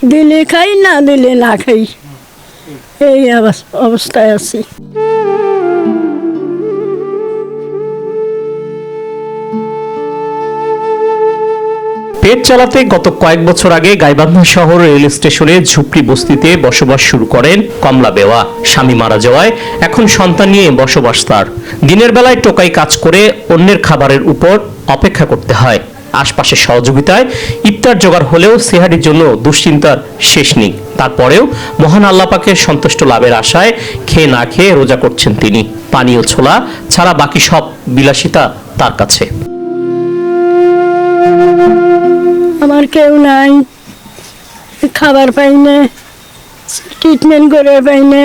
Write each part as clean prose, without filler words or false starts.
দিলে খাই, না দিলে না খাই, এই অবস্থায় আছি। পেট চালাতে গত কয়েক বছর আগে গাইবান্ধা শহর রেল স্টেশনে ঝুপড়ি বস্তিতে বসবাস শুরু করেন কমলা বেওয়া। স্বামী মারা যাওয়ায় এখন সন্তান নিয়ে বসবাস তার। দিনের বেলায় টোকাই কাজ করে অন্যের খাবারের উপর অপেক্ষা করতে হয়। আশপাশের সহযোগিতায় ইফতার জোগাড় হলেও সেহারির জন্য দুশ্চিন্তার শেষ নেই। তারপরেও মহান আল্লাহ পাকের সন্তুষ্ট লাভের আশায় খেয়ে না খেয়ে রোজা করছেন তিনি। পানীয় ছোলা ছাড়া বাকি সব বিলাসিতা তার কাছে। আমার কেউ নাই, খাবার পাই না, ট্রিটমেন্ট করে পাই না,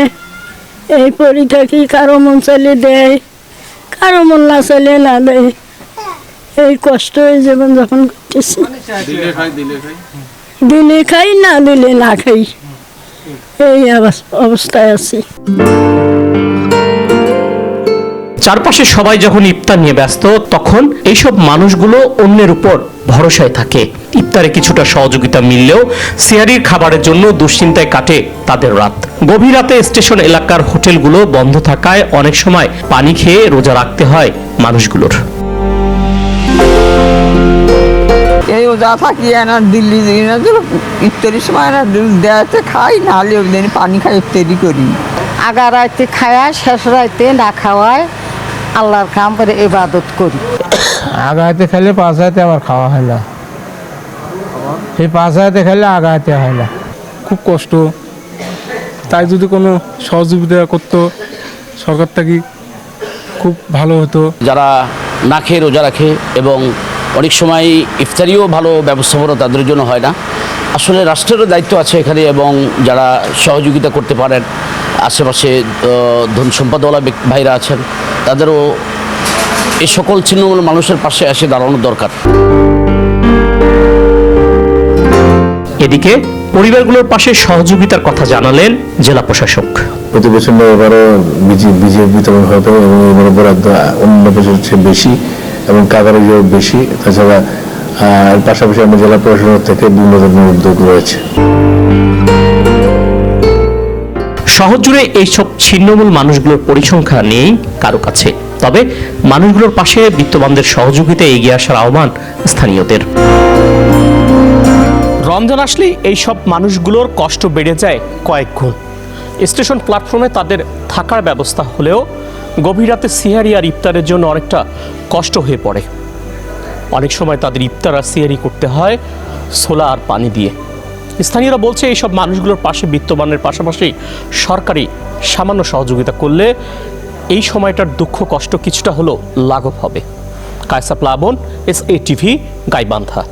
এই পরি থাকি। কারো মন চাইলে দেয়, কারো মন না চাইলে না দেয়। এই কষ্ট জীবন যাপন করতেছি। দিলে খাই, না দিলে না খাই, এই অবস্থায় আছি। চারপাশে সবাই যখন ইফতার নিয়ে ব্যস্ত, তখন এইসব মানুষগুলো অন্যের উপর ভরসায় থাকে। ইফতারে কিছুটা সহযোগিতা মিললেও সেহারির খাবারের জন্য দুশ্চিন্তায় কাটে তাদের রাত। গভীর রাতে স্টেশন এলাকার হোটেলগুলো বন্ধ থাকায় অনেক সময় পানি খেয়ে রোজা রাখতে হয় মানুষগুলোর। এই রোজা থাকি না, দিল্লি ইফতারির সময় না দেয়াতে খাই, নাহলে ওই দিন পানি খাই ইফতারি করি। আগা রাইতে খাওয়ায়, শেষ রাইতে না খাওয়ায় আল্লাহর কাম করে ইবাদত করি। আগাইতে খেলে পাঁচ হাতে আবার খাওয়া হয় না, সেই পাঁচ হাতে খেলে আগাইতে হয় না। খুব কষ্ট, তাই যদি কোনো সহযোগিতা করতো সরকার থেকে খুব ভালো হতো। যারা না খেয়ে রোজা রাখে এবং অনেক সময় ইফতারিও ভালো ব্যবস্থাপনা তাদের জন্য হয় না। আসলে রাষ্ট্রেরও দায়িত্ব আছে এখানে, এবং যারা সহযোগিতা করতে পারেন, আশেপাশে ধন সম্পদওয়ালা ভাইরা আছেন, তাদেরও এই সকল ছিন্নমূল মানুষের পাশে এসে দাঁড়ানো দরকার। এদিকে পরিবারগুলোর পাশে সহযোগিতার কথা জানালেন জেলা প্রশাসক। প্রতি বছর এবারও বীজের বিতরণ হতো এবং এবারও বরাদ্দ অন্য বছর চেয়ে বেশি এবং কাভারেজও বেশি। তাছাড়া পাশাপাশি আমরা জেলা প্রশাসন থেকে বিভিন্ন ধরনের উদ্যোগ রয়েছে। শহর জুড়ে এইসব ছিন্নমূল মানুষগুলোর পরিসংখ্যান নেই কারো কাছে, তবে মানুষগুলোর পাশে বিত্তবানদের সহযোগিতায় এগিয়ে আসার আহ্বান স্থানীয়দের। রমজান আসলেই এইসব মানুষগুলোর কষ্ট বেড়ে যায় কয়েক গুণ। স্টেশন প্ল্যাটফর্মে তাদের থাকার ব্যবস্থা হলেও গভীর রাতে সিহারি আর ইফতারের জন্য অনেকটা কষ্ট হয়ে পড়ে। অনেক সময় তাদের ইফতার আর সিহারি করতে হয় ছোলা আর পানি দিয়ে। স্থানীয়রা বলছে এইসব মানুষগুলোর পাশে বিত্তবানের পাশাপাশি সরকারি সামান্য সহযোগিতা করলে এই সময়টার দুঃখ কষ্ট কিছুটা হলেও লাঘব হবে। কায়সার প্লাবন, SA TV, গাইবান্ধা।